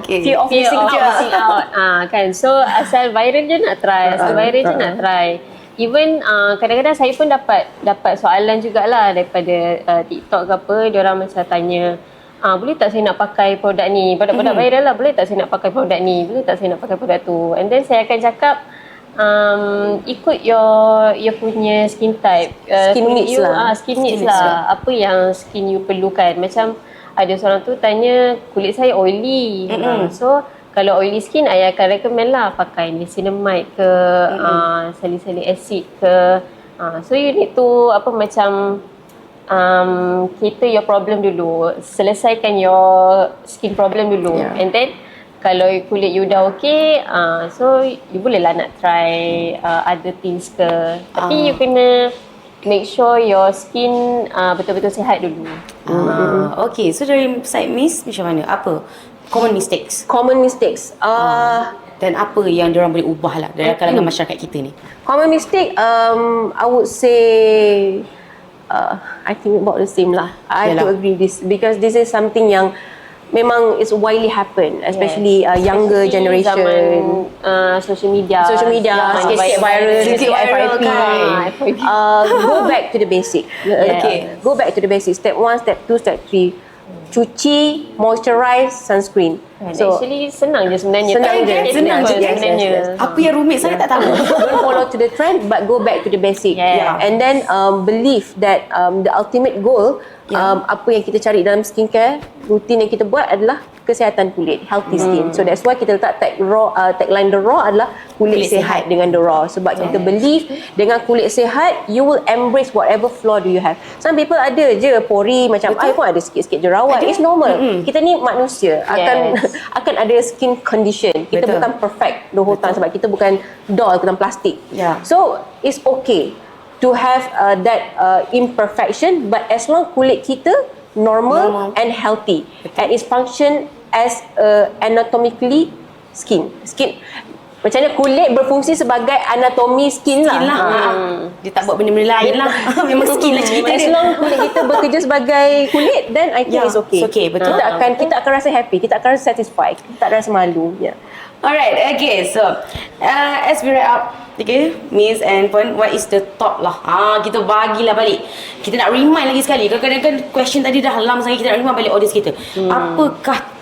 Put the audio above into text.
Okay. Fear of missing out. Kan. So asal viral je nak try. Even kadang-kadang saya pun dapat soalan jugalah daripada TikTok ke apa, diorang macam tanya, boleh tak saya nak pakai produk ni, produk viral lah, boleh tak saya nak pakai produk ni, boleh tak saya nak pakai produk tu. And then saya akan cakap, ikut your punya skin type, Skin needs lah. Skin needs lah. Apa yang skin you perlukan. Macam ada seorang tu tanya, kulit saya oily. So kalau oily skin, I akan recommend lah pakai niacinamide ke, salicylic acid ke. So you need to cater your problem dulu, selesaikan your skin problem dulu, and then kalau kulit you dah okay, so you boleh lah nak try other things ke, tapi you kena make sure your skin betul-betul sihat dulu. Okay, so dari side Miss macam mana? Apa common mistakes? Dan apa yang diorang boleh ubah lah dalam kalangan masyarakat kita ni? Common mistake, I would say I think about the same lah. I have to agree this, because this is something yang memang is widely happen, especially younger generation. Zaman social media, sikit-sikit viral, sikit FYP. Go back to the basic. Go back to the basic. Step 1, step 2, step 3. Cuci, moisturize, sunscreen. So actually senang je sebenarnya. Senang je sebenarnya. Apa yang rumit sangat tak tahu. Don't follow to the trend, but go back to the basic. And then believe that the ultimate goal, apa yang kita cari dalam skincare, rutin yang kita buat adalah kesihatan kulit, healthy skin. So that's why kita letak tagline The Raw adalah kulit sihat dengan The Raw. Sebab kita believe dengan kulit sihat, you will embrace whatever flaw do you have. Some people ada je pori, macam I pun ada sikit-sikit jerawat. It's normal. Kita ni manusia, akan ada skin condition. Kita bukan perfect the whole time, sebab kita bukan doll, bukan plastik. So it's okay to have that imperfection, but as long kulit kita normal and healthy, and its function as anatomically skin. Macam mana kulit berfungsi sebagai anatomi skin lah. Dia tak buat benda-benda lain lah. Memang skin lah cerita dia. As long kulit kita bekerja sebagai kulit, then I think it's okay. It's okay, betul. Kita akan rasa happy, kita akan rasa satisfied, kita tak rasa malu. Alright, okay. So, as we wrap up, okay, Miss and Puan, what is the top lah? Kita bagilah balik. Kita nak remind lagi sekali. Kadang-kadang question tadi dah lama sangat, kita nak remind balik audience kita. Apakah